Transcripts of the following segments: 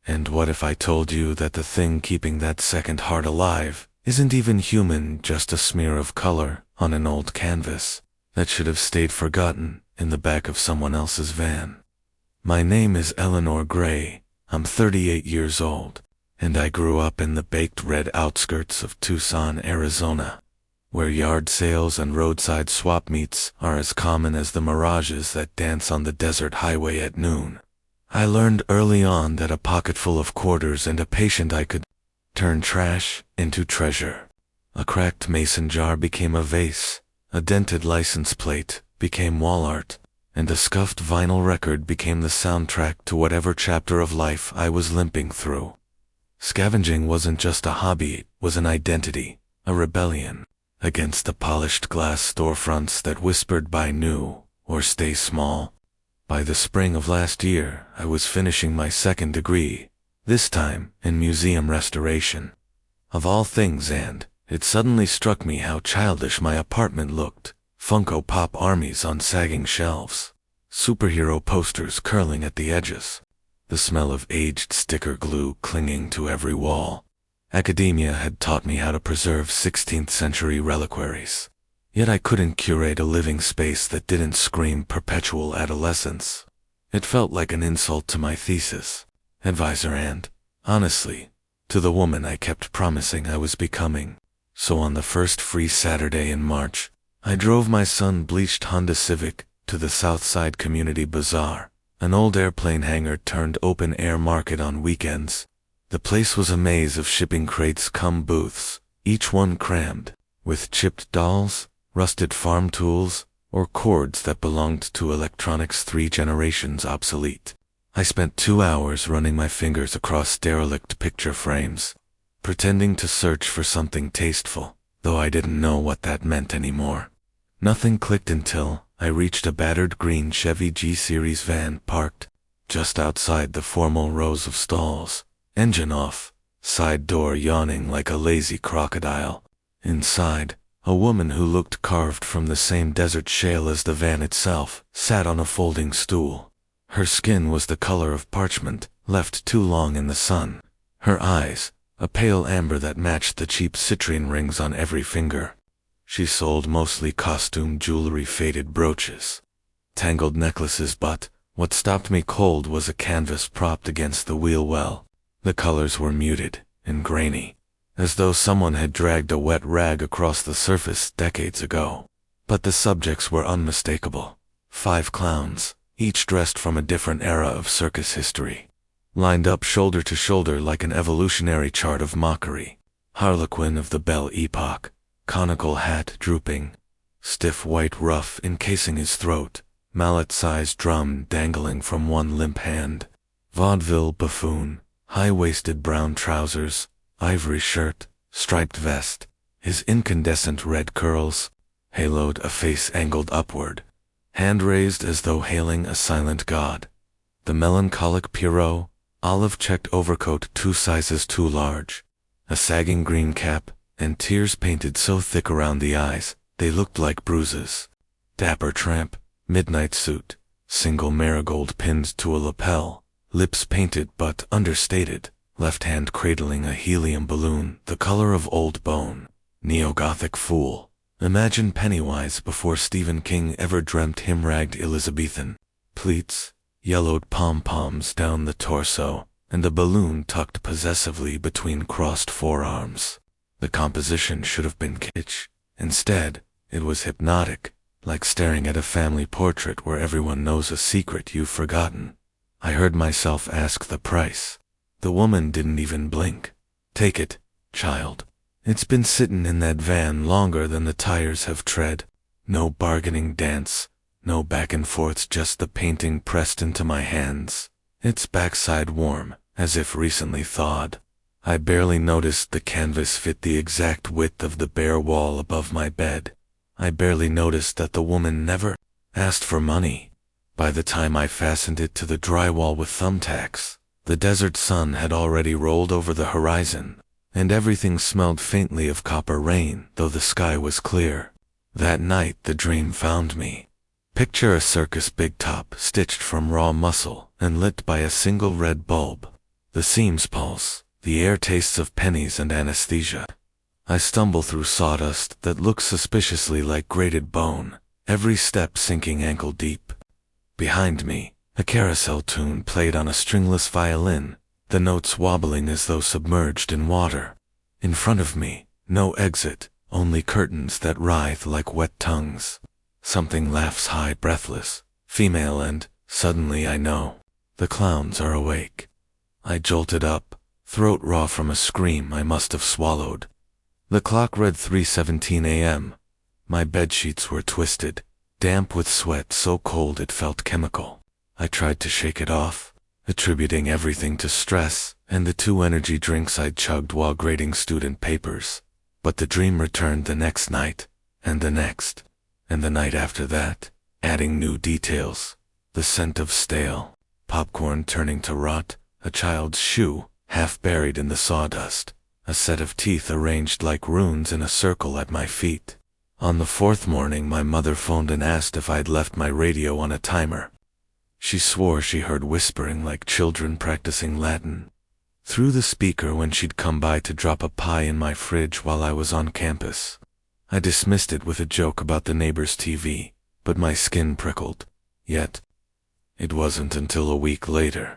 And what if I told you that the thing keeping that second heart alive isn't even human, just a smear of color on an old canvas that should have stayed forgotten in the back of someone else's van? My name is Eleanor Gray. I'm 38 years old, and I grew up in the baked red outskirts of Tucson, Arizona, where yard sales and roadside swap meets are as common as the mirages that dance on the desert highway at noon. I learned early on that a pocketful of quarters and a patient I could turn trash into treasure. A cracked mason jar became a vase, a dented license plate became wall art, and a scuffed vinyl record became the soundtrack to whatever chapter of life I was limping through. Scavenging wasn't just a hobby, it was an identity, a rebellion against the polished glass storefronts that whispered buy new or stay small. By the spring of last year, I was finishing my second degree, this time in museum restoration. Of all things, and it suddenly struck me how childish my apartment looked. Funko Pop armies on sagging shelves, superhero posters curling at the edges, the smell of aged sticker glue clinging to every wall. Academia had taught me how to preserve 16th century reliquaries, yet I couldn't curate a living space that didn't scream perpetual adolescence. It felt like an insult to my thesis advisor and, honestly, to the woman I kept promising I was becoming. So on the first free Saturday in March, I drove my sun-bleached Honda Civic to the Southside Community Bazaar, an old airplane hangar turned open-air market on weekends. The place was a maze of shipping crates cum booths, each one crammed with chipped dolls, rusted farm tools, or cords that belonged to electronics 3 generations obsolete. I spent 2 hours running my fingers across derelict picture frames, pretending to search for something tasteful, though I didn't know what that meant anymore. Nothing clicked until I reached a battered green Chevy G-Series van parked just outside the formal rows of stalls, engine off, side door yawning like a lazy crocodile. Inside, a woman who looked carved from the same desert shale as the van itself sat on a folding stool. Her skin was the color of parchment, left too long in the sun. Her eyes, a pale amber that matched the cheap citrine rings on every finger. She sold mostly costume jewelry, faded brooches, tangled necklaces, but what stopped me cold was a canvas propped against the wheel well. The colors were muted and grainy, as though someone had dragged a wet rag across the surface decades ago. But the subjects were unmistakable. 5 clowns, each dressed from a different era of circus history, lined up shoulder to shoulder like an evolutionary chart of mockery. Harlequin of the Belle Epoque, conical hat drooping, stiff white ruff encasing his throat, mallet-sized drum dangling from one limp hand. Vaudeville buffoon, high-waisted brown trousers, ivory shirt, striped vest, his incandescent red curls haloed a face angled upward, hand raised as though hailing a silent god. The melancholic Pierrot, olive-checked overcoat 2 sizes too large, a sagging green cap, and tears painted so thick around the eyes they looked like bruises. Dapper tramp, midnight suit, single marigold pinned to a lapel, lips painted but understated, left hand cradling a helium balloon the color of old bone. Neo-Gothic fool. Imagine Pennywise before Stephen King ever dreamt him-ragged Elizabethan. Pleats, yellowed pom-poms down the torso, and a balloon tucked possessively between crossed forearms. The composition should have been kitsch. Instead, it was hypnotic, like staring at a family portrait where everyone knows a secret you've forgotten. I heard myself ask the price. The woman didn't even blink. Take it, child. It's been sittin' in that van longer than the tires have tread. No bargaining dance, no back and forths, just the painting pressed into my hands. Its backside warm, as if recently thawed. I barely noticed the canvas fit the exact width of the bare wall above my bed. I barely noticed that the woman never asked for money. By the time I fastened it to the drywall with thumbtacks, the desert sun had already rolled over the horizon, and everything smelled faintly of copper rain, though the sky was clear. That night the dream found me. Picture a circus big top stitched from raw muscle and lit by a single red bulb. The seams pulse, the air tastes of pennies and anesthesia. I stumble through sawdust that looks suspiciously like grated bone, every step sinking ankle deep. Behind me, a carousel tune played on a stringless violin, the notes wobbling as though submerged in water. In front of me, no exit, only curtains that writhe like wet tongues. Something laughs high, breathless, female, and suddenly I know. The clowns are awake. I jolted up, throat raw from a scream I must have swallowed. The clock read 3:17 a.m. My bedsheets were twisted, damp with sweat so cold it felt chemical. I tried to shake it off, attributing everything to stress and the 2 energy drinks I'd chugged while grading student papers. But the dream returned the next night, and the next, and the night after that, adding new details. The scent of stale popcorn turning to rot, a child's shoe, half buried in the sawdust, a set of teeth arranged like runes in a circle at my feet. On the 4th morning my mother phoned and asked if I'd left my radio on a timer. She swore she heard whispering like children practicing Latin through the speaker when she'd come by to drop a pie in my fridge while I was on campus. I dismissed it with a joke about the neighbor's TV, but my skin prickled. Yet, it wasn't until a week later,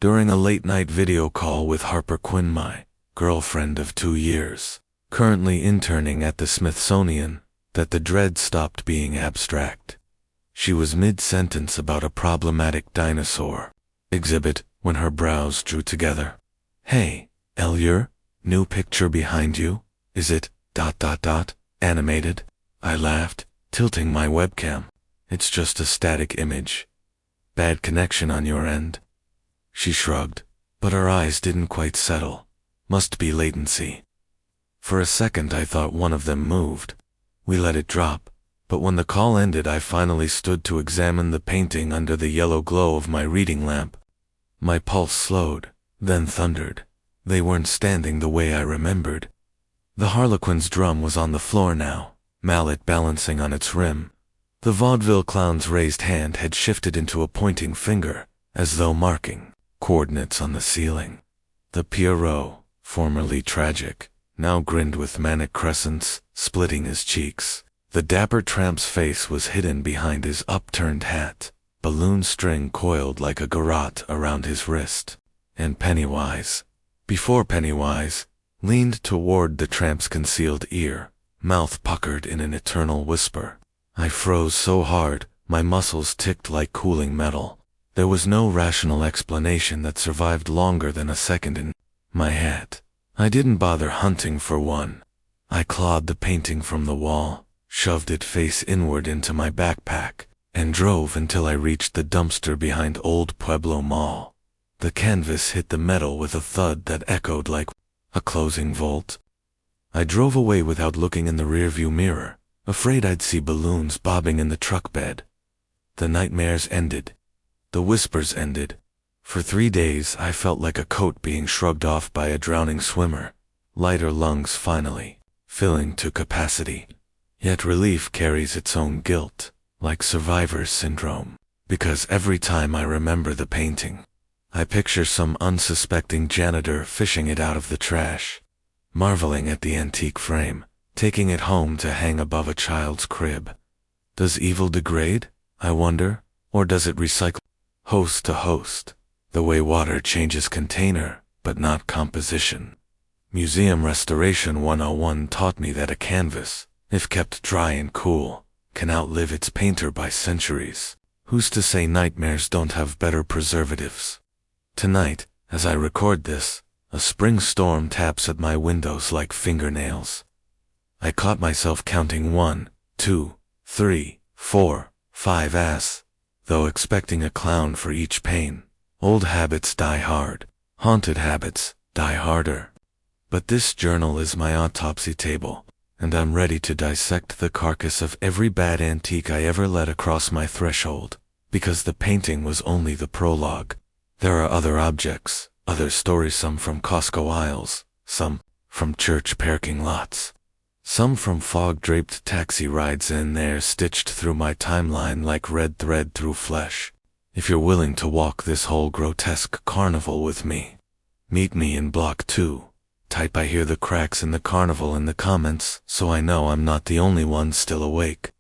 during a late-night video call with Harper Quinn, my girlfriend of 2 years, currently interning at the Smithsonian, that the dread stopped being abstract. She was mid-sentence about a problematic dinosaur exhibit when her brows drew together. "Hey, Elliot, new picture behind you, is it, animated?" I laughed, tilting my webcam. "It's just a static image. Bad connection on your end." She shrugged, but her eyes didn't quite settle. Must be latency. For a second I thought one of them moved. We let it drop, but when the call ended I finally stood to examine the painting under the yellow glow of my reading lamp. My pulse slowed, then thundered. They weren't standing the way I remembered. The Harlequin's drum was on the floor now, mallet balancing on its rim. The vaudeville clown's raised hand had shifted into a pointing finger, as though marking coordinates on the ceiling. The Pierrot, formerly tragic, now grinned with manic crescents, splitting his cheeks. The dapper tramp's face was hidden behind his upturned hat, balloon string coiled like a garrote around his wrist. And Pennywise, before Pennywise, leaned toward the tramp's concealed ear, mouth puckered in an eternal whisper. I froze so hard, my muscles ticked like cooling metal. There was no rational explanation that survived longer than a second in my head. I didn't bother hunting for one. I clawed the painting from the wall, shoved it face inward into my backpack, and drove until I reached the dumpster behind Old Pueblo Mall. The canvas hit the metal with a thud that echoed like a closing bolt. I drove away without looking in the rearview mirror, afraid I'd see balloons bobbing in the truck bed. The nightmares ended. The whispers ended. For 3 days I felt like a coat being shrugged off by a drowning swimmer. Lighter lungs finally, filling to capacity. Yet relief carries its own guilt, like survivor's syndrome. Because every time I remember the painting, I picture some unsuspecting janitor fishing it out of the trash, marveling at the antique frame, taking it home to hang above a child's crib. Does evil degrade, I wonder, or does it recycle host to host, the way water changes container, but not composition? Museum Restoration 101 taught me that a canvas, if kept dry and cool, can outlive its painter by centuries. Who's to say nightmares don't have better preservatives? Tonight, as I record this, a spring storm taps at my windows like fingernails. I caught myself counting 1, 2, 3, 4, 5 though expecting a clown for each pain. Old habits die hard. Haunted habits die harder. But this journal is my autopsy table, and I'm ready to dissect the carcass of every bad antique I ever let across my threshold, because the painting was only the prologue. There are other objects, other stories, some from Costco aisles, some from church parking lots, some from fog-draped taxi rides in there stitched through my timeline like red thread through flesh. If you're willing to walk this whole grotesque carnival with me, Meet me in block 2. Type I hear the cracks in the carnival in the comments, so I know I'm not the only one still awake.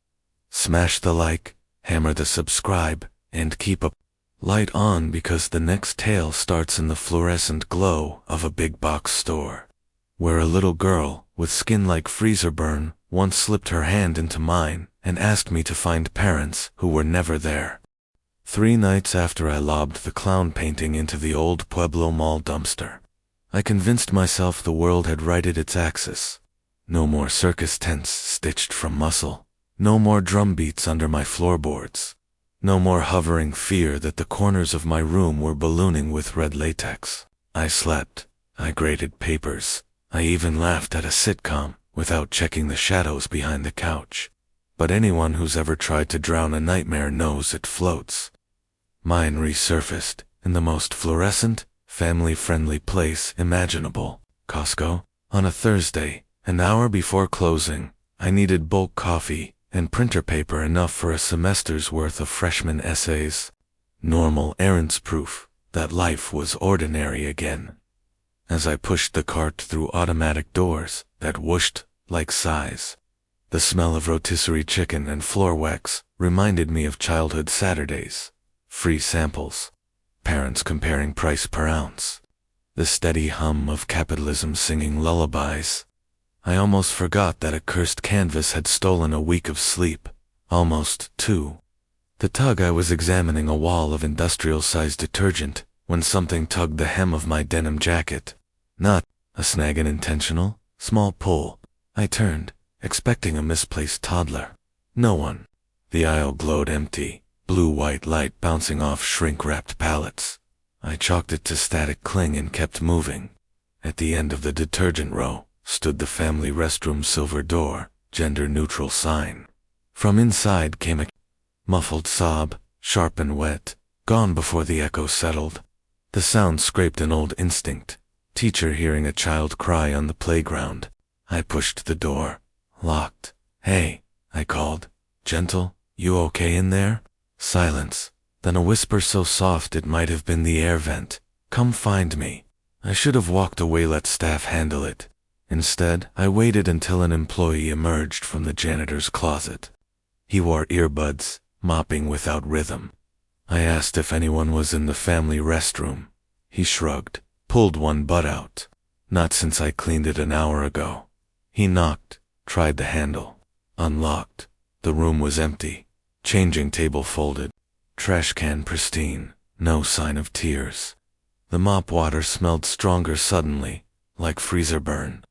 Smash the like, hammer the subscribe, and keep a light on because the next tale starts in the fluorescent glow of a big box store, where a little girl, with skin like freezer burn, once slipped her hand into mine and asked me to find parents who were never there. 3 nights after I lobbed the clown painting into the old Pueblo Mall dumpster, I convinced myself the world had righted its axis. No more circus tents stitched from muscle. No more drum beats under my floorboards. No more hovering fear that the corners of my room were ballooning with red latex. I slept. I graded papers. I even laughed at a sitcom without checking the shadows behind the couch. But anyone who's ever tried to drown a nightmare knows it floats. Mine resurfaced in the most fluorescent, family-friendly place imaginable, Costco. On a Thursday, an hour before closing, I needed bulk coffee and printer paper enough for a semester's worth of freshman essays. Normal errands proof that life was ordinary again. As I pushed the cart through automatic doors that whooshed like sighs, the smell of rotisserie chicken and floor wax reminded me of childhood Saturdays. Free samples. Parents comparing price per ounce. The steady hum of capitalism singing lullabies. I almost forgot that a cursed canvas had stolen a week of sleep. Almost 2. The tug I was examining a wall of industrial-sized detergent when something tugged the hem of my denim jacket. Not a snag, an intentional, small pull. I turned, expecting a misplaced toddler. No one. The aisle glowed empty. Blue-white light bouncing off shrink-wrapped pallets. I chalked it to static cling and kept moving. At the end of the detergent row stood the family restroom silver door, gender-neutral sign. From inside came a muffled sob, sharp and wet, gone before the echo settled. The sound scraped an old instinct. Teacher hearing a child cry on the playground. I pushed the door. Locked. "Hey," I called. "Gentle, you okay in there?" Silence. Then a whisper so soft it might have been the air vent. "Come find me." I should have walked away, let staff handle it. Instead, I waited until an employee emerged from the janitor's closet. He wore earbuds, mopping without rhythm. I asked if anyone was in the family restroom. He shrugged, pulled one butt out. "Not since I cleaned it an hour ago." He knocked, tried the handle. Unlocked. The room was empty. Changing table folded. Trash can pristine. No sign of tears. The mop water smelled stronger suddenly, like freezer burn.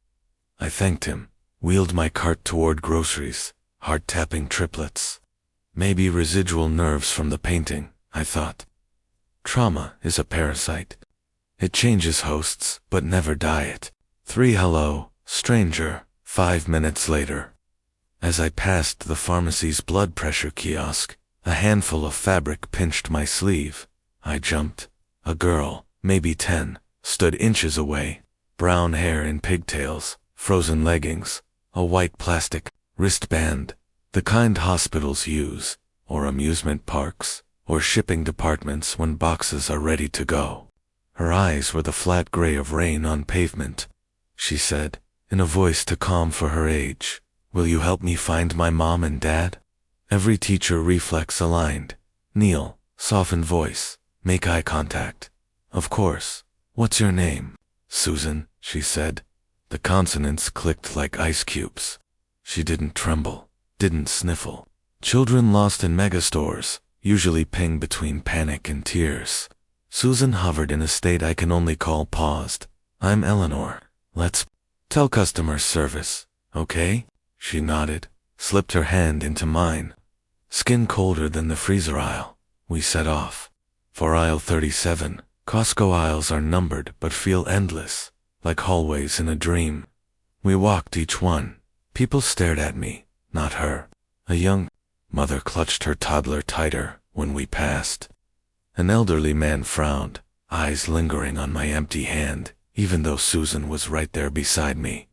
I thanked him, wheeled my cart toward groceries, heart-tapping triplets. Maybe residual nerves from the painting, I thought. Trauma is a parasite. It changes hosts, but never diet. 3 hello, stranger, 5 minutes later. As I passed the pharmacy's blood pressure kiosk, a handful of fabric pinched my sleeve. I jumped. A girl, maybe 10, stood inches away. Brown hair in pigtails, frozen leggings, a white plastic wristband, the kind hospitals use, or amusement parks, or shipping departments when boxes are ready to go. Her eyes were the flat gray of rain on pavement. She said, in a voice too calm for her age, "Will you help me find my mom and dad?" Every teacher reflex aligned. Kneel, soften voice, make eye contact. "Of course. What's your name?" "Susan," she said. The consonants clicked like ice cubes. She didn't tremble, didn't sniffle. Children lost in megastores usually ping between panic and tears. Susan hovered in a state I can only call paused. "I'm Eleanor. Let's tell customer service, okay?" She nodded, slipped her hand into mine. Skin colder than the freezer aisle. We set off. For aisle 37, Costco aisles are numbered but feel endless, like hallways in a dream. We walked each one. People stared at me, not her. A young mother clutched her toddler tighter when we passed. An elderly man frowned, eyes lingering on my empty hand, even though Susan was right there beside me.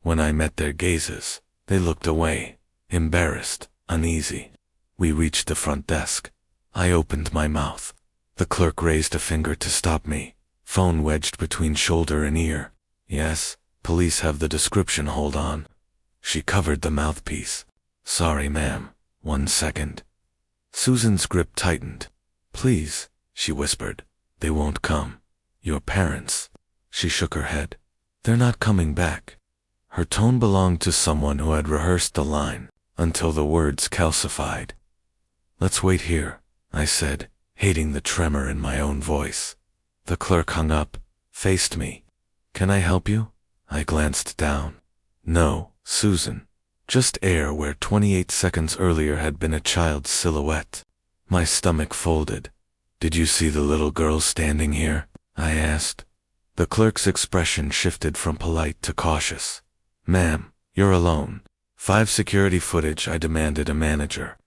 When I met their gazes, they looked away, embarrassed, uneasy. We reached the front desk. I opened my mouth. The clerk raised a finger to stop me. phone wedged between shoulder and ear. Yes, police have the description, hold on. She covered the mouthpiece. Sorry, ma'am. 1 second. Susan's grip tightened. Please, she whispered. They won't come. Your parents. She shook her head. They're not coming back. Her tone belonged to someone who had rehearsed the line until the words calcified. Let's wait here, I said, hating the tremor in my own voice. The clerk hung up, faced me. Can I help you? I glanced down. No, Susan. Just air where 28 seconds earlier had been a child's silhouette. My stomach folded. Did you see the little girl standing here? I asked. The clerk's expression shifted from polite to cautious. Ma'am, you're alone. 5 security footage, I demanded a manager.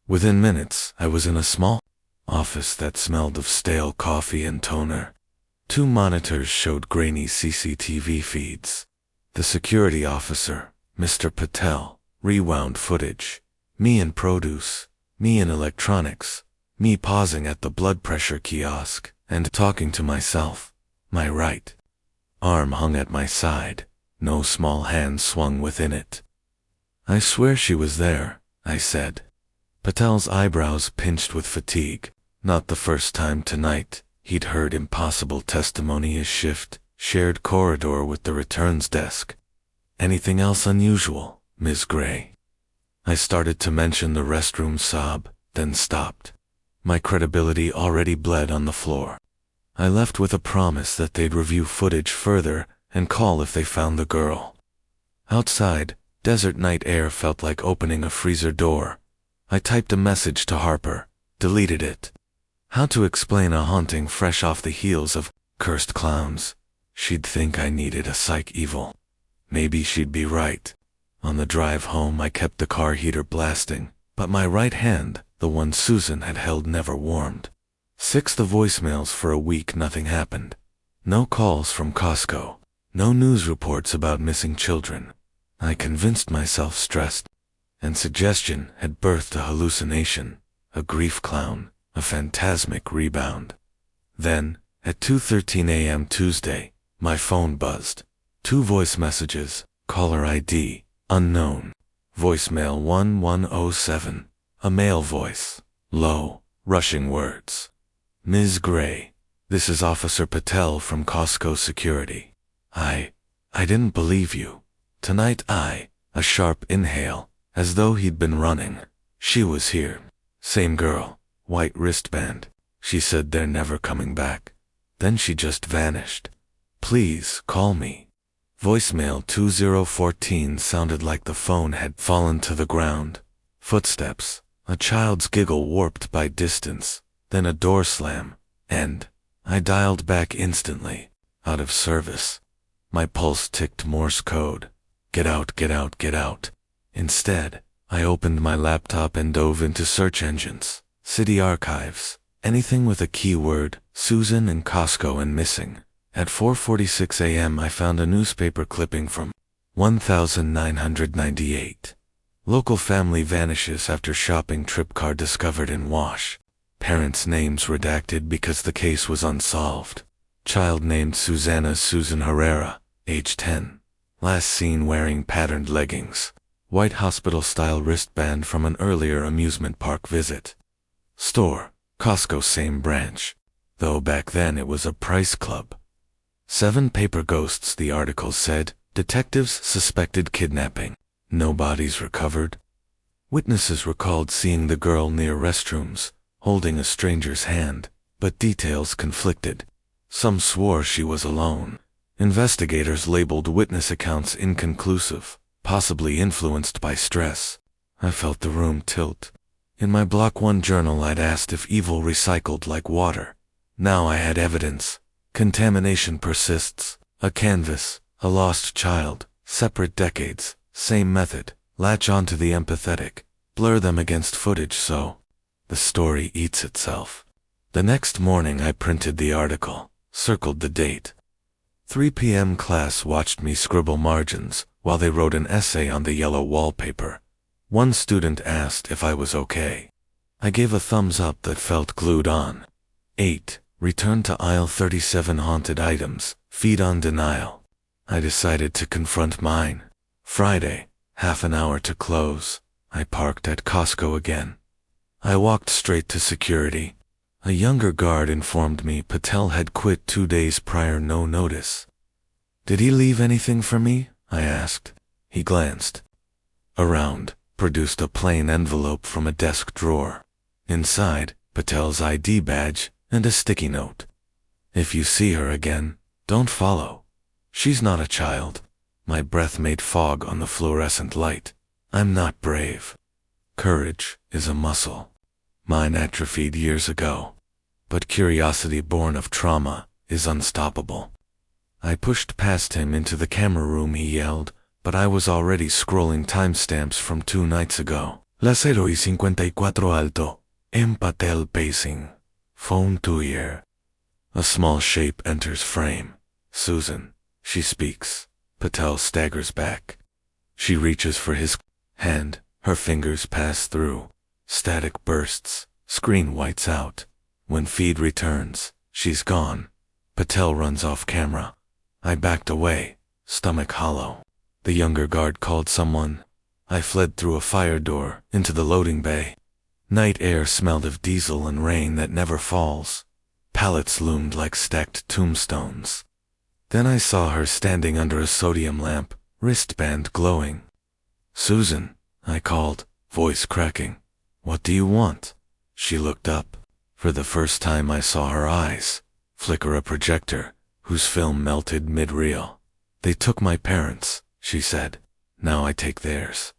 Within minutes, I was in a small office that smelled of stale coffee and toner. 2 monitors showed grainy CCTV feeds. The security officer, Mr. Patel, rewound footage. Me in produce, me in electronics, me pausing at the blood pressure kiosk and talking to myself. My right arm hung at my side. No small hand swung within it. I swear she was there, I said. Patel's eyebrows pinched with fatigue. Not the first time tonight. He'd heard impossible testimony. His shift, shared corridor with the returns desk. Anything else unusual, Ms. Gray? I started to mention the restroom sob, then stopped. My credibility already bled on the floor. I left with a promise that they'd review footage further and call if they found the girl. Outside, desert night air felt like opening a freezer door. I typed a message to Harper, deleted it. How to explain a haunting fresh off the heels of cursed clowns? She'd think I needed a psych evil. Maybe she'd be right. On the drive home, I kept the car heater blasting, but my right hand, the one Susan had held, never warmed. 6 the voicemails for a week, nothing happened. No calls from Costco. No news reports about missing children. I convinced myself stressed and suggestion had birthed a hallucination, a grief clown, a phantasmic rebound. Then, at 2:13 a.m. Tuesday, my phone buzzed. 2 voice messages, caller ID, unknown. Voicemail 1107, a male voice, low, rushing words. Ms. Gray, this is Officer Patel from Costco Security. I didn't believe you. Tonight a sharp inhale, as though he'd been running. She was here. Same girl, white wristband. She said they're never coming back. Then she just vanished. Please call me. Voicemail 2014 sounded like the phone had fallen to the ground. Footsteps, a child's giggle warped by distance, then a door slam, and I dialed back instantly, out of service. My pulse ticked Morse code. Get out, get out, get out. Instead, I opened my laptop and dove into search engines, city archives, anything with a keyword, Susan and Costco and missing. At 4:46 a.m. I found a newspaper clipping from 1998. Local family vanishes after shopping trip car discovered in wash. Parents' names redacted because the case was unsolved. Child named Susan Herrera, age 10. Last seen wearing patterned leggings. White hospital-style wristband from an earlier amusement park visit. Store, Costco, same branch. Though back then it was a price club. 7 paper ghosts, the article said. Detectives suspected kidnapping. No bodies recovered. Witnesses recalled seeing the girl near restrooms, holding a stranger's hand, but details conflicted. Some swore she was alone. Investigators labeled witness accounts inconclusive, possibly influenced by stress. I felt the room tilt. In my Block 1 journal I'd asked if evil recycled like water. Now I had evidence. Contamination persists. A canvas, a lost child, separate decades, same method. Latch onto the empathetic, blur them against footage so the story eats itself. The next morning I printed the article, circled the date. 3 p.m. class watched me scribble margins while they wrote an essay on the yellow wallpaper. One student asked if I was okay. I gave a thumbs up that felt glued on. 8. Return to aisle 37 haunted items, feed on denial. I decided to confront mine. Friday, half an hour to close. I parked at Costco again. I walked straight to security. A younger guard informed me Patel had quit 2 days prior, no notice. Did he leave anything for me? I asked. He glanced around, produced a plain envelope from a desk drawer. Inside, Patel's ID badge and a sticky note. If you see her again, don't follow. She's not a child. My breath made fog on the fluorescent light. I'm not brave. Courage is a muscle. Mine atrophied years ago. But curiosity born of trauma is unstoppable. I pushed past him into the camera room, he yelled, but I was already scrolling timestamps from 2 nights ago. Las 0:54 alto. M. Patel pacing. Phone 2-year. A small shape enters frame. Susan. She speaks. Patel staggers back. She reaches for his hand. Her fingers pass through. Static bursts. Screen whites out. When feed returns, she's gone. Patel runs off camera. I backed away, stomach hollow. The younger guard called someone. I fled through a fire door into the loading bay. Night air smelled of diesel and rain that never falls. Pallets loomed like stacked tombstones. Then I saw her standing under a sodium lamp, wristband glowing. Susan, I called, voice cracking. What do you want? She looked up. For the first time I saw her eyes flicker a projector, whose film melted mid-reel. They took my parents, she said. Now I take theirs.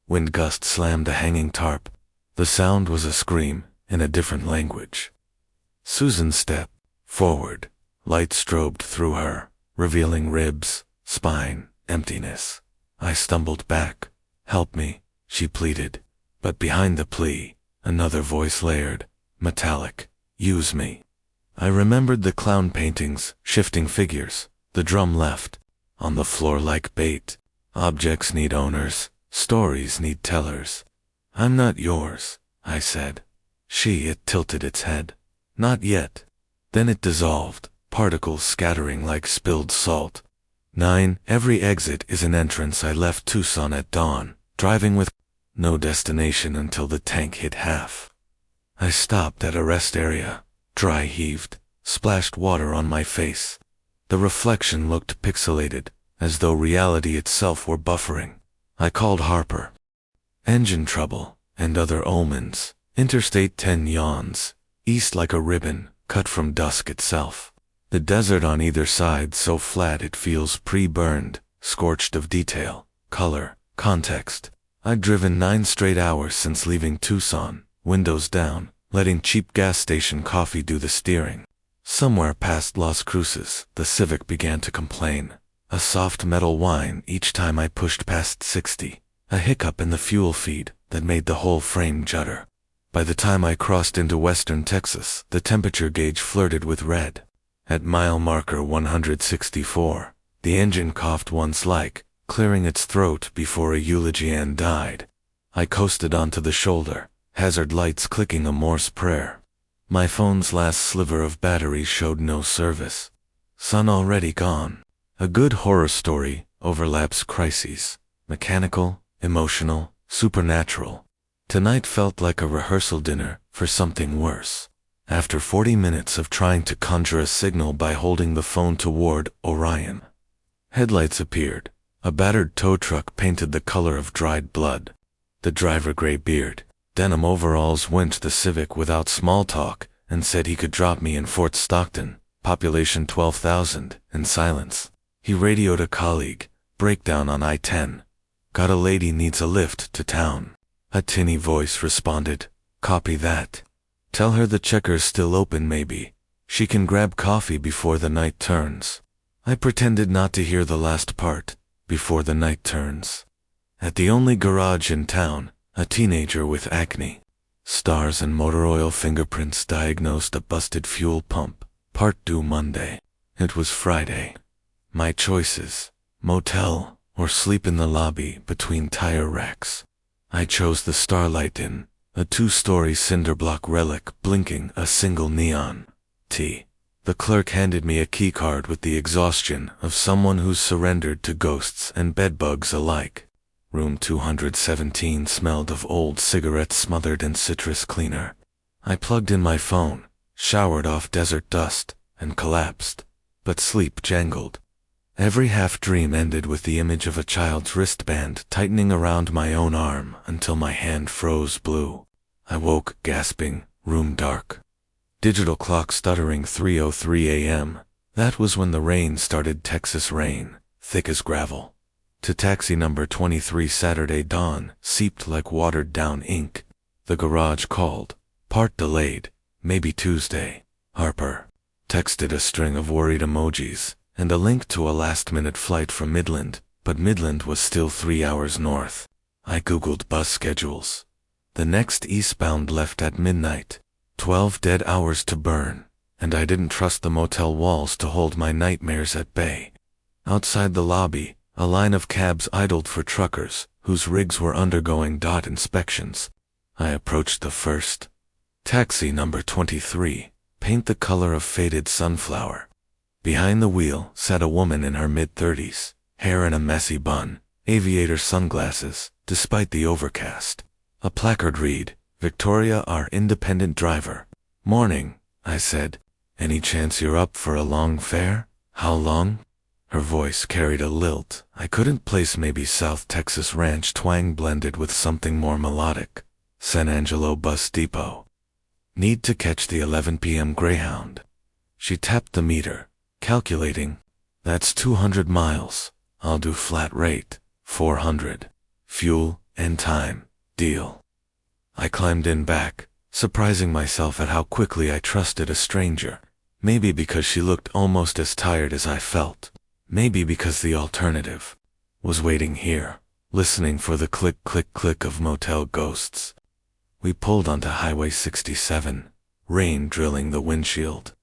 Wind gust slammed a hanging tarp. The sound was a scream in a different language. Susan stepped forward. Light strobed through her, revealing ribs, spine, emptiness. I stumbled back. Help me, she pleaded. But behind the plea, another voice layered, metallic. Use me. I remembered the clown paintings, shifting figures. The drum left. On the floor like bait. Objects need owners. Stories need tellers. I'm not yours, I said. It tilted its head. Not yet. Then it dissolved, particles scattering like spilled salt. 9. Every exit is an entrance. I left Tucson at dawn, driving with no destination until the tank hit half. I stopped at a rest area, dry heaved, splashed water on my face. The reflection looked pixelated, as though reality itself were buffering. I called Harper. Engine trouble, and other omens. Interstate 10 yawns, east like a ribbon, cut from dusk itself. The desert on either side so flat it feels pre-burned, scorched of detail, color, context. I'd driven 9 straight hours since leaving Tucson, windows down, letting cheap gas station coffee do the steering. Somewhere past Las Cruces, the Civic began to complain. A soft metal whine each time I pushed past 60. A hiccup in the fuel feed that made the whole frame judder. By the time I crossed into western Texas, the temperature gauge flirted with red. At mile marker 164, the engine coughed once like, clearing its throat before a eulogy and died. I coasted onto the shoulder, hazard lights clicking a Morse prayer. My phone's last sliver of battery showed no service. Sun already gone. A good horror story overlaps crises. Mechanical, emotional, supernatural. Tonight felt like a rehearsal dinner for something worse. After 40 minutes of trying to conjure a signal by holding the phone toward Orion, headlights appeared. A battered tow truck painted the color of dried blood. The driver, gray beard, denim overalls, went to the Civic without small talk and said he could drop me in Fort Stockton, population 12,000, in silence. He radioed a colleague, breakdown on I-10. Got a lady needs a lift to town. A tinny voice responded, copy that. Tell her the checker's still open maybe. She can grab coffee before the night turns. I pretended not to hear the last part, before the night turns. At the only garage in town, a teenager with acne, stars and motor oil fingerprints diagnosed a busted fuel pump, part due Monday. It was Friday. My choices, motel or sleep in the lobby between tire racks. I chose the Starlight Inn, a 2-story cinder block relic blinking a single neon. T. The clerk handed me a keycard with the exhaustion of someone who's surrendered to ghosts and bedbugs alike. Room 217 smelled of old cigarettes smothered in citrus cleaner. I plugged in my phone, showered off desert dust, and collapsed. But sleep jangled. Every half-dream ended with the image of a child's wristband tightening around my own arm until my hand froze blue. I woke, gasping, room dark. Digital clock stuttering 3:03 a.m. That was when the rain started. Texas rain, thick as gravel. To taxi number 23 Saturday dawn seeped like watered-down ink. The garage called. Part delayed. Maybe Tuesday. Harper. Texted a string of worried emojis and a link to a last-minute flight from Midland, but Midland was still 3 hours north. I googled bus schedules. The next eastbound left at midnight. 12 dead hours to burn, and I didn't trust the motel walls to hold my nightmares at bay. Outside the lobby, a line of cabs idled for truckers, whose rigs were undergoing DOT inspections. I approached the first. Taxi number 23, paint the color of faded sunflower. Behind the wheel sat a woman in her mid-30s, hair in a messy bun, aviator sunglasses, despite the overcast. A placard read, "Victoria, our independent driver." "Morning," I said. "Any chance you're up for a long fare? How long?" Her voice carried a lilt I couldn't place. Maybe South Texas ranch twang blended with something more melodic. San Angelo Bus Depot. Need to catch the 11 p.m. Greyhound. She tapped the meter, calculating. That's 200 miles. I'll do flat rate, 400. Fuel and time. Deal. I climbed in back, surprising myself at how quickly I trusted a stranger. Maybe because she looked almost as tired as I felt. Maybe because the alternative was waiting here, listening for the click, click, click of motel ghosts. We pulled onto Highway 67, rain drilling the windshield.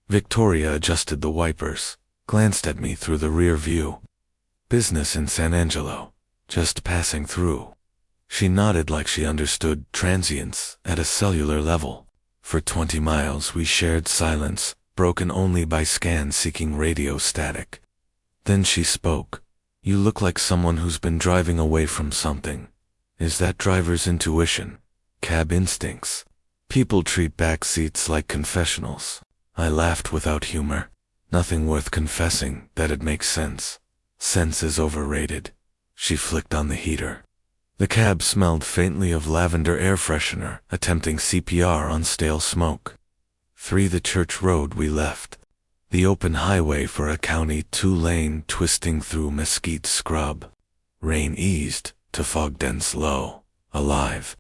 Victoria adjusted the wipers, glanced at me through the rear view. "Business in San Angelo. Just passing through." She nodded like she understood transience at a cellular level. For 20 miles we shared silence, broken only by scans seeking radio static. Then she spoke. "You look like someone who's been driving away from something. Is that driver's intuition? Cab instincts? People treat back seats like confessionals." I laughed without humor. Nothing worth confessing that'd make sense. Sense is overrated. She flicked on the heater. The cab smelled faintly of lavender air freshener, attempting CPR on stale smoke. 3 The Church Road we left. The open highway for a county 2-lane twisting through mesquite scrub. Rain eased to fog dense low, alive.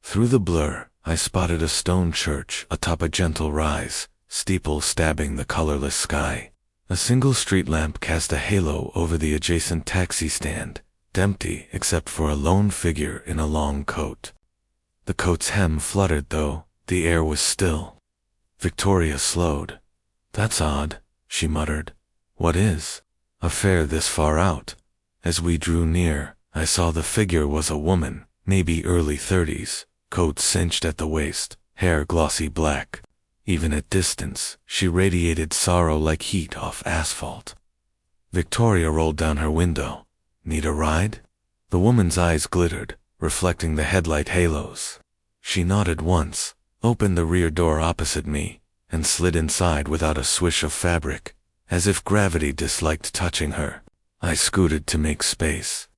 Through the blur, I spotted a stone church atop a gentle rise, steeple stabbing the colorless sky. A single street lamp cast a halo over the adjacent taxi stand, empty except for a lone figure in a long coat. The coat's hem fluttered though, the air was still. Victoria slowed. "That's odd," she muttered. "What is?" "A fare this far out." As we drew near, I saw the figure was a woman, maybe early 30s, coat cinched at the waist, hair glossy black. Even at distance, she radiated sorrow like heat off asphalt. Victoria rolled down her window. "Need a ride?" The woman's eyes glittered, reflecting the headlight halos. She nodded once, opened the rear door opposite me, and slid inside without a swish of fabric, as if gravity disliked touching her. I scooted to make space.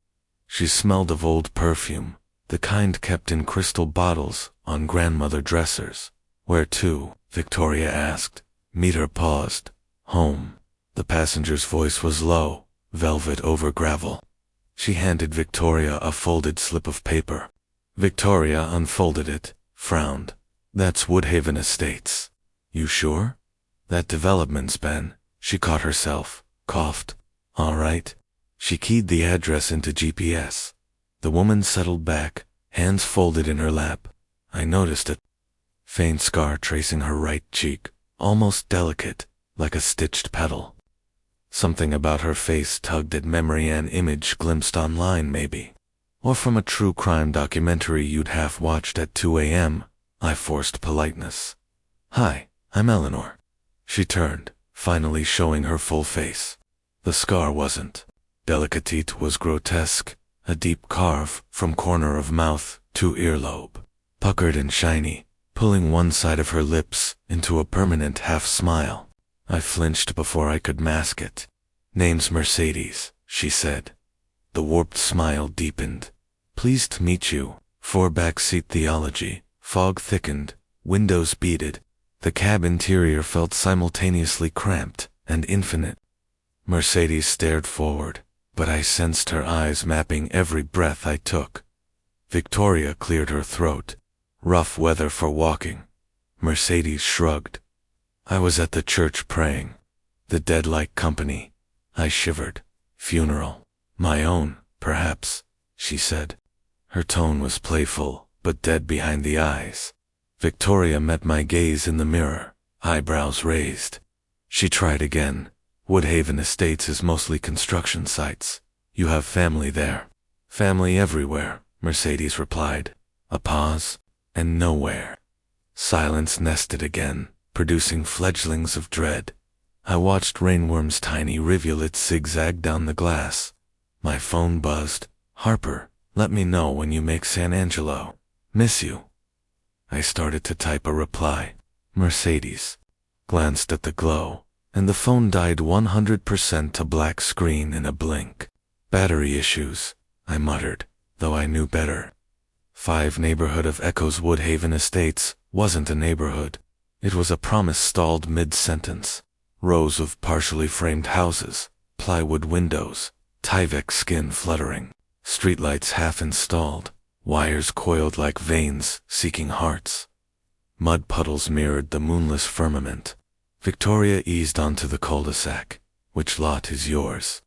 She smelled of old perfume, the kind kept in crystal bottles on grandmother dressers. "Where to?" Victoria asked. Meter paused. "Home." The passenger's voice was low, velvet over gravel. She handed Victoria a folded slip of paper. Victoria unfolded it, frowned. "That's Woodhaven Estates." "You sure?" "That development's been." She caught herself, coughed. "All right." She keyed the address into GPS. The woman settled back, hands folded in her lap. I noticed a faint scar tracing her right cheek, almost delicate, like a stitched petal. Something about her face tugged at memory, an image glimpsed online maybe. Or from a true crime documentary you'd half watched at 2 a.m. I forced politeness. "Hi, I'm Eleanor. She turned, finally showing her full face. The scar wasn't delicate, it was grotesque, a deep carve from corner of mouth to earlobe, puckered and shiny, pulling one side of her lips into a permanent half-smile. I flinched before I could mask it. Name's Mercedes, she said. The warped smile deepened. Pleased to meet you. For backseat theology. Fog thickened, windows beaded. The cab interior felt simultaneously cramped and infinite. Mercedes stared forward, but I sensed her eyes mapping every breath I took. Victoria cleared her throat. Rough weather for walking. Mercedes shrugged. I was at the church praying. The dead-like company. I shivered. Funeral. My own, perhaps, she said. Her tone was playful, but dead behind the eyes. Victoria met my gaze in the mirror, eyebrows raised. She tried again. Woodhaven Estates is mostly construction sites. You have family there. Family everywhere, Mercedes replied. A pause, and nowhere. Silence nested again, producing fledglings of dread. I watched rainworms' tiny rivulets zigzag down the glass. My phone buzzed. Harper, let me know when you make San Angelo. Miss you. I started to type a reply. Mercedes. Glanced at the glow, and the phone died 100% to black screen in a blink. Battery issues, I muttered, though I knew better. 5 neighborhood of Echoes. Woodhaven Estates wasn't a neighborhood. It was a promise stalled mid-sentence. Rows of partially framed houses, plywood windows, Tyvek skin fluttering, streetlights half installed, wires coiled like veins seeking hearts. Mud puddles mirrored the moonless firmament. Victoria eased onto the cul-de-sac. Which lot is yours?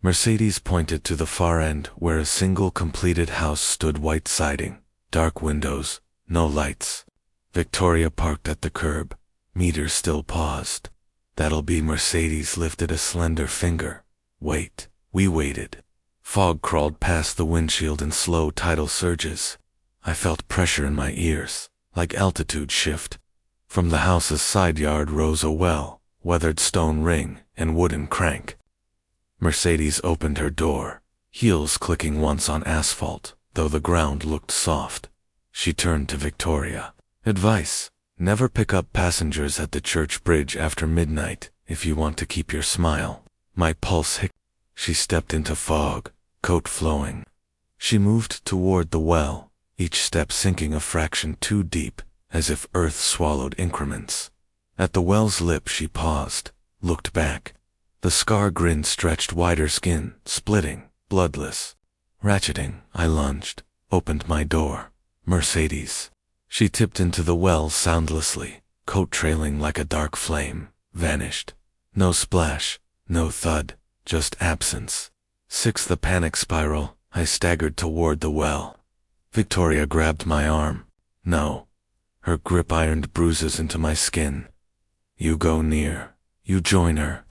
Mercedes pointed to the far end where a single completed house stood, white siding, dark windows, no lights. Victoria parked at the curb. Meter still paused. That'll be. Mercedes lifted a slender finger. Wait. We waited. Fog crawled past the windshield in slow tidal surges. I felt pressure in my ears, like altitude shift. From the house's side yard rose a well, weathered stone ring and wooden crank. Mercedes opened her door, heels clicking once on asphalt, though the ground looked soft. She turned to Victoria. Advice: never pick up passengers at the church bridge after midnight if you want to keep your smile. My pulse hit. She stepped into fog, coat flowing. She moved toward the well, each step sinking a fraction too deep, as if earth swallowed increments. At the well's lip she paused, looked back. The scar grin stretched wider, skin splitting, bloodless. Ratcheting, I lunged, opened my door. Mercedes. She tipped into the well soundlessly, coat trailing like a dark flame, vanished. No splash, no thud, just absence. 6. The panic spiral. I staggered toward the well. Victoria grabbed my arm. No. Her grip ironed bruises into my skin. You go near. You join her.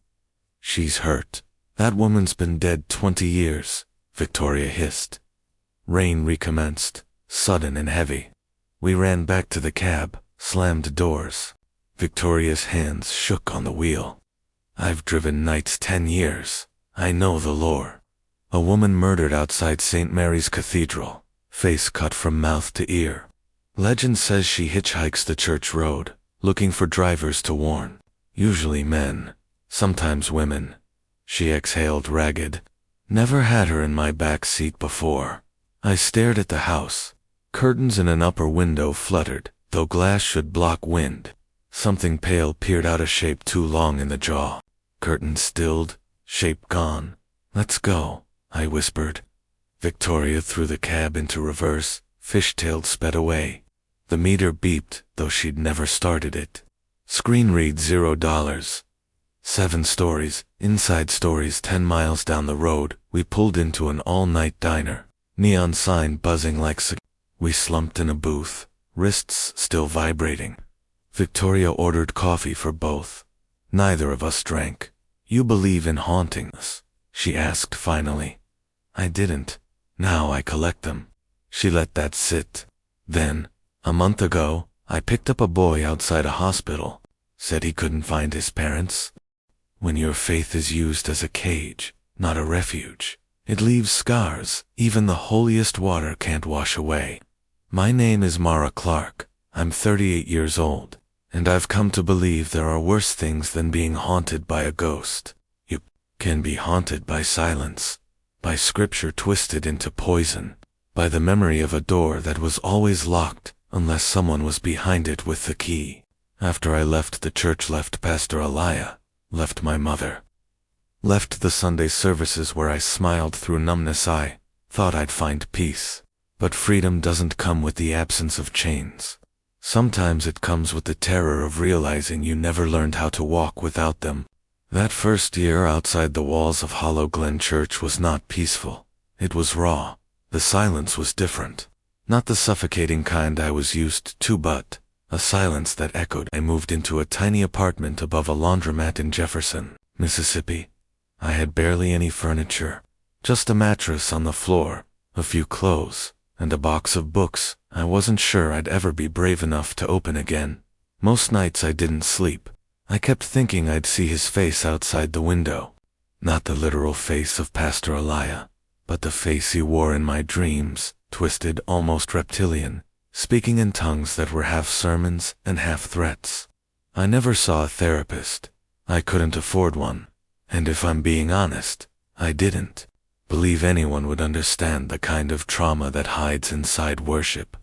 She's hurt. That woman's been dead 20 years, Victoria hissed. Rain recommenced, sudden and heavy. We ran back to the cab, slammed doors. Victoria's hands shook on the wheel. I've driven nights 10 years. I know the lore. A woman murdered outside St. Mary's Cathedral, face cut from mouth to ear. Legend says she hitchhikes the church road, looking for drivers to warn. Usually men, sometimes women. She exhaled ragged. Never had her in my back seat before. I stared at the house. Curtains in an upper window fluttered, though glass should block wind. Something pale peered out, a shape too long in the jaw. Curtains stilled, shape gone. Let's go, I whispered. Victoria threw the cab into reverse, fishtailed, sped away. The meter beeped, though she'd never started it. Screen read $0. 7 stories, inside stories. 10 miles down the road, we pulled into an all-night diner. Neon sign buzzing like We slumped in a booth, wrists still vibrating. Victoria ordered coffee for both. Neither of us drank. You believe in hauntings? She asked finally. I didn't. Now I collect them. She let that sit. Then, a month ago, I picked up a boy outside a hospital. said he couldn't find his parents. When your faith is used as a cage, not a refuge, it leaves scars even the holiest water can't wash away. My name is Mara Clark. I'm 38 years old, and I've come to believe there are worse things than being haunted by a ghost. You can be haunted by silence, by scripture twisted into poison, by the memory of a door that was always locked unless someone was behind it with the key. After I left the church, left Pastor Elia, left my mother, left the Sunday services where I smiled through numbness, I thought I'd find peace. But freedom doesn't come with the absence of chains. Sometimes it comes with the terror of realizing you never learned how to walk without them. That first year outside the walls of Hollow Glen Church was not peaceful. It was raw. The silence was different. Not the suffocating kind I was used to, but a silence that echoed. I moved into a tiny apartment above a laundromat in Jefferson, Mississippi. I had barely any furniture, just a mattress on the floor, a few clothes, and a box of books I wasn't sure I'd ever be brave enough to open again. Most nights I didn't sleep. I kept thinking I'd see his face outside the window. Not the literal face of Pastor Elia, but the face he wore in my dreams, twisted, almost reptilian, speaking in tongues that were half sermons and half threats. I never saw a therapist. I couldn't afford one. And if I'm being honest, I didn't believe anyone would understand the kind of trauma that hides inside worship.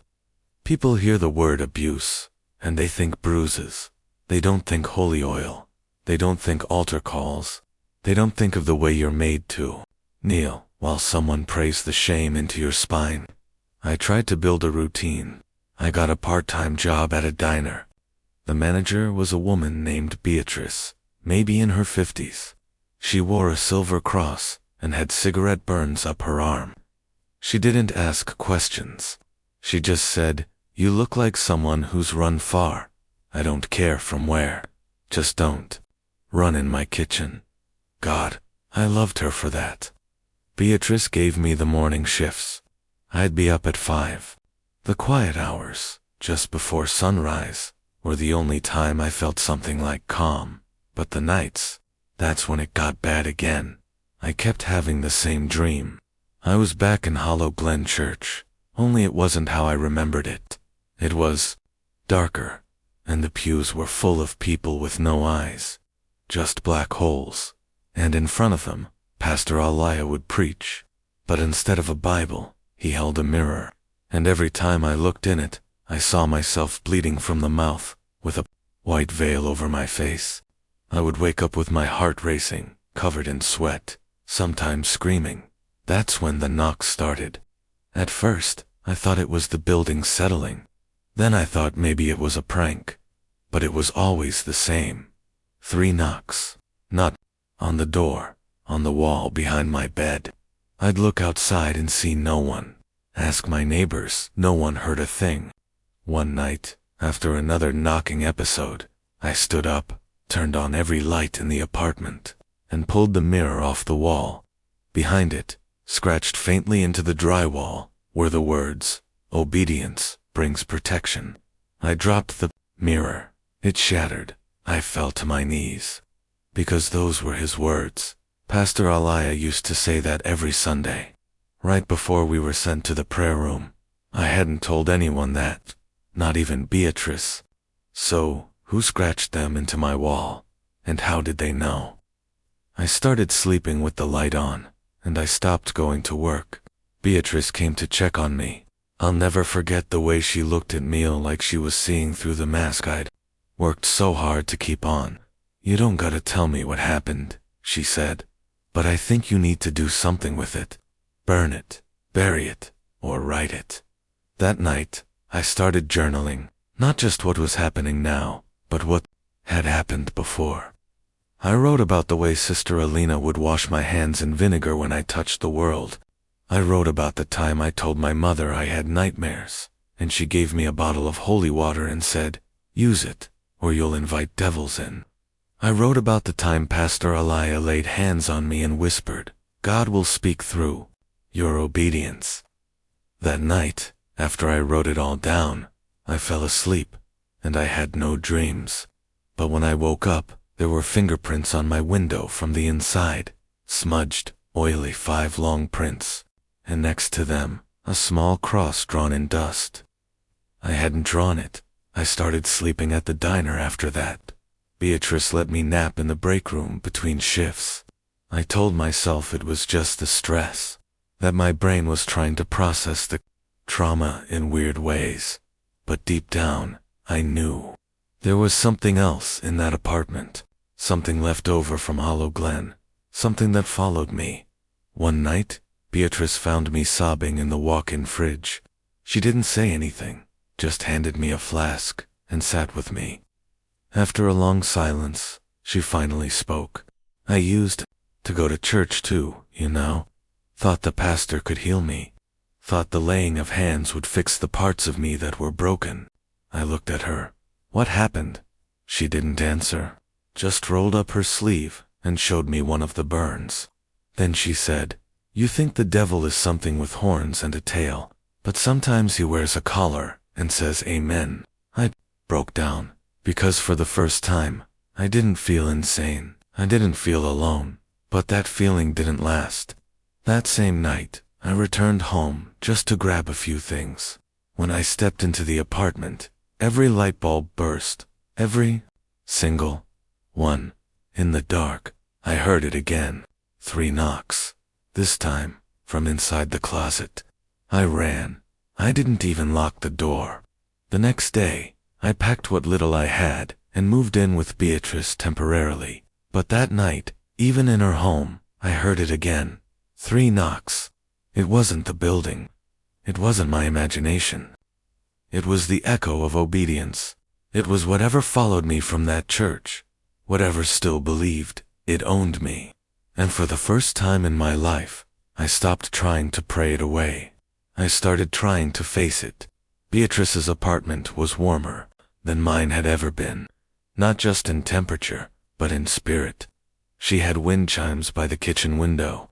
People hear the word abuse, and they think bruises. They don't think holy oil. They don't think altar calls. They don't think of the way you're made to kneel while someone prays the shame into your spine. I tried to build a routine. I got a part-time job at a diner. The manager was a woman named Beatrice, maybe in her 50s. She wore a silver cross and had cigarette burns up her arm. She didn't ask questions. She just said, "You look like someone who's run far. I don't care from where. Just don't run in my kitchen." God, I loved her for that. Beatrice gave me the morning shifts. I'd be up at 5. The quiet hours, just before sunrise, were the only time I felt something like calm. But the nights, that's when it got bad again. I kept having the same dream. I was back in Hollow Glen Church, only it wasn't how I remembered it. It was darker, and the pews were full of people with no eyes, just black holes. And in front of them, Pastor Elia would preach. But instead of a Bible, he held a mirror. And every time I looked in it, I saw myself bleeding from the mouth, with a white veil over my face. I would wake up with my heart racing, covered in sweat, sometimes screaming. That's when the knocks started. At first, I thought it was the building settling. Then I thought maybe it was a prank. But it was always the same. 3 knocks. Not on the door, on the wall behind my bed. I'd look outside and see no one. Ask my neighbors, no one heard a thing. One night, after another knocking episode, I stood up, turned on every light in the apartment, and pulled the mirror off the wall. Behind it, scratched faintly into the drywall, were the words, "Obedience brings protection." I dropped the mirror. It shattered. I fell to my knees. Because those were his words. Pastor Elia used to say that every Sunday, right before we were sent to the prayer room. I hadn't told anyone that, not even Beatrice. So, who scratched them into my wall, and how did they know? I started sleeping with the light on, and I stopped going to work. Beatrice came to check on me. I'll never forget the way she looked at me like she was seeing through the mask I'd worked so hard to keep on. "You don't gotta tell me what happened," she said, "but I think you need to do something with it. Burn it, bury it, or write it." That night, I started journaling, not just what was happening now, but what had happened before. I wrote about the way Sister Alina would wash my hands in vinegar when I touched the world. I wrote about the time I told my mother I had nightmares, and she gave me a bottle of holy water and said, "Use it, or you'll invite devils in." I wrote about the time Pastor Elia laid hands on me and whispered, "God will speak through your obedience." That night, after I wrote it all down, I fell asleep, and I had no dreams. But when I woke up, there were fingerprints on my window from the inside, smudged, oily 5 long prints, and next to them, a small cross drawn in dust. I hadn't drawn it. I started sleeping at the diner after that. Beatrice let me nap in the break room between shifts. I told myself it was just the stress, that my brain was trying to process the trauma in weird ways. But deep down, I knew. There was something else in that apartment, something left over from Hollow Glen, something that followed me. One night, Beatrice found me sobbing in the walk-in fridge. She didn't say anything, just handed me a flask and sat with me. After a long silence, she finally spoke. I used to go to church too, you know. Thought the pastor could heal me. Thought the laying of hands would fix the parts of me that were broken. I looked at her. What happened? She didn't answer, just rolled up her sleeve and showed me one of the burns. Then she said, "You think the devil is something with horns and a tail, but sometimes he wears a collar and says amen." I broke down, because for the first time, I didn't feel insane. I didn't feel alone, but that feeling didn't last. That same night, I returned home just to grab a few things. When I stepped into the apartment, every light bulb burst, every single one. In the dark, I heard it again. 3 knocks. This time, from inside the closet. I ran. I didn't even lock the door. The next day, I packed what little I had and moved in with Beatrice temporarily. But that night, even in her home, I heard it again. 3 knocks. It wasn't the building. It wasn't my imagination. It was the echo of obedience. It was whatever followed me from that church. Whatever still believed, it owned me. And for the first time in my life, I stopped trying to pray it away. I started trying to face it. Beatrice's apartment was warmer than mine had ever been. Not just in temperature, but in spirit. She had wind chimes by the kitchen window,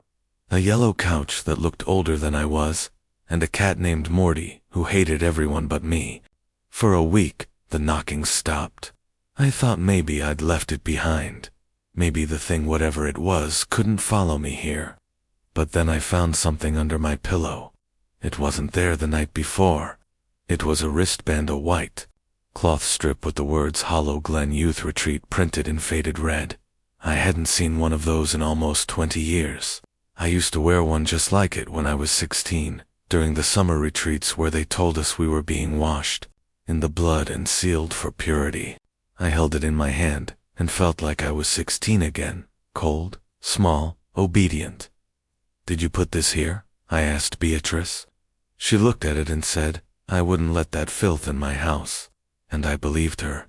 a yellow couch that looked older than I was, and a cat named Morty who hated everyone but me. For a week, the knocking stopped. I thought maybe I'd left it behind. Maybe the thing, whatever it was, couldn't follow me here. But then I found something under my pillow. It wasn't there the night before. It was a wristband, a white cloth strip with the words Hollow Glen Youth Retreat printed in faded red. I hadn't seen one of those in almost 20 years. I used to wear one just like it when I was 16, during the summer retreats where they told us we were being washed in the blood and sealed for purity. I held it in my hand and felt like I was 16 again, cold, small, obedient. "Did you put this here?" I asked Beatrice. She looked at it and said, "I wouldn't let that filth in my house." And I believed her.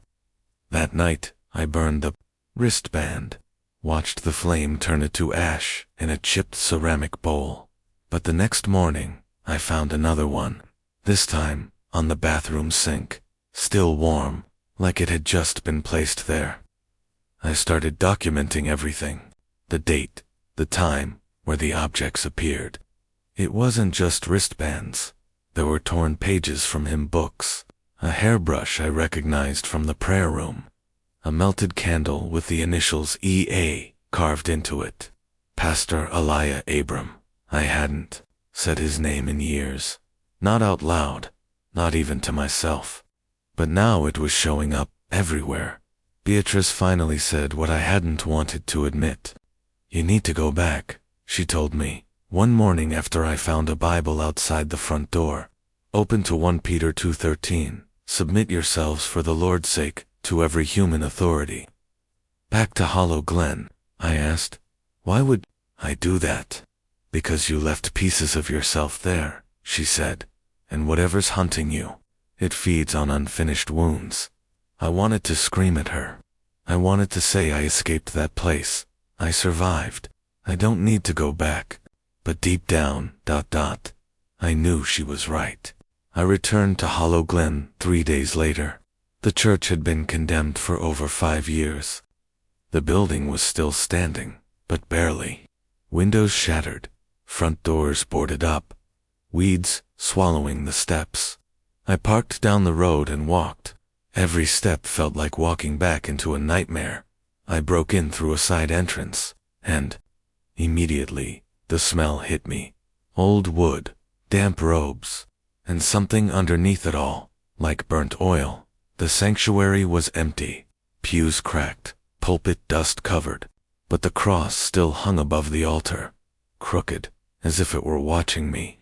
That night, I burned the wristband, watched the flame turn it to ash in a chipped ceramic bowl. But the next morning, I found another one, this time on the bathroom sink, still warm, like it had just been placed there. I started documenting everything, the date, the time, where the objects appeared. It wasn't just wristbands. There were torn pages from hymn books, a hairbrush I recognized from the prayer room, a melted candle with the initials EA carved into it. Pastor Elijah Abram. I hadn't said his name in years. Not out loud, not even to myself. But now it was showing up everywhere. Beatrice finally said what I hadn't wanted to admit. "You need to go back," she told me, one morning after I found a Bible outside the front door. "Open to 1 Peter 2:13. Submit yourselves for the Lord's sake to every human authority." "Back to Hollow Glen?" I asked. "Why would I do that?" "Because you left pieces of yourself there," she said. "And whatever's hunting you, it feeds on unfinished wounds." I wanted to scream at her. I wanted to say I escaped that place. I survived. I don't need to go back. But deep down, I knew she was right. I returned to Hollow Glen 3 days later. The church had been condemned for over 5 years. The building was still standing, but barely. Windows shattered, front doors boarded up, weeds swallowing the steps. I parked down the road and walked. Every step felt like walking back into a nightmare. I broke in through a side entrance, and immediately, the smell hit me. Old wood, damp robes, and something underneath it all, like burnt oil. The sanctuary was empty, pews cracked, pulpit dust covered, but the cross still hung above the altar, crooked, as if it were watching me.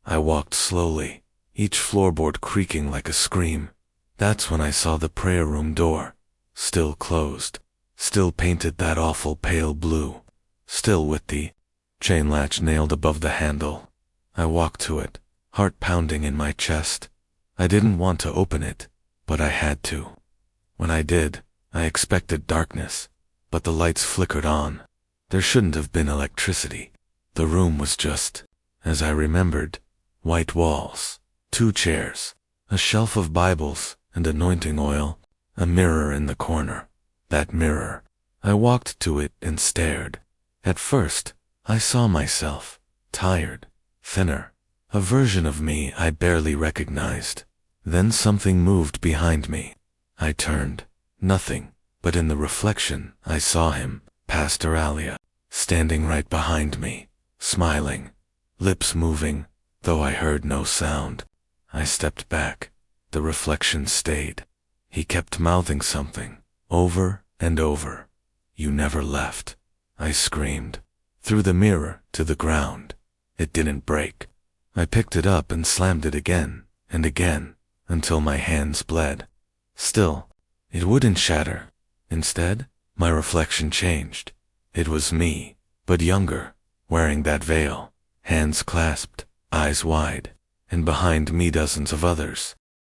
I walked slowly, each floorboard creaking like a scream. That's when I saw the prayer room door, still closed, still painted that awful pale blue, still with the chain latch nailed above the handle. I walked to it, heart pounding in my chest. I didn't want to open it, but I had to. When I did, I expected darkness, but the lights flickered on. There shouldn't have been electricity. The room was just, as I remembered, white walls, 2 chairs, a shelf of Bibles and anointing oil, a mirror in the corner. That mirror. I walked to it and stared. At first, I saw myself, tired, thinner, a version of me I barely recognized. Then something moved behind me. I turned. Nothing, but in the reflection I saw him, Pastor Alia, standing right behind me, smiling, lips moving, though I heard no sound. I stepped back. The reflection stayed. He kept mouthing something, over and over. "You never left," I screamed. Threw the mirror to the ground. It didn't break. I picked it up and slammed it again and again, until my hands bled. Still, it wouldn't shatter. Instead, my reflection changed. It was me, but younger, wearing that veil, hands clasped, eyes wide, and behind me dozens of others,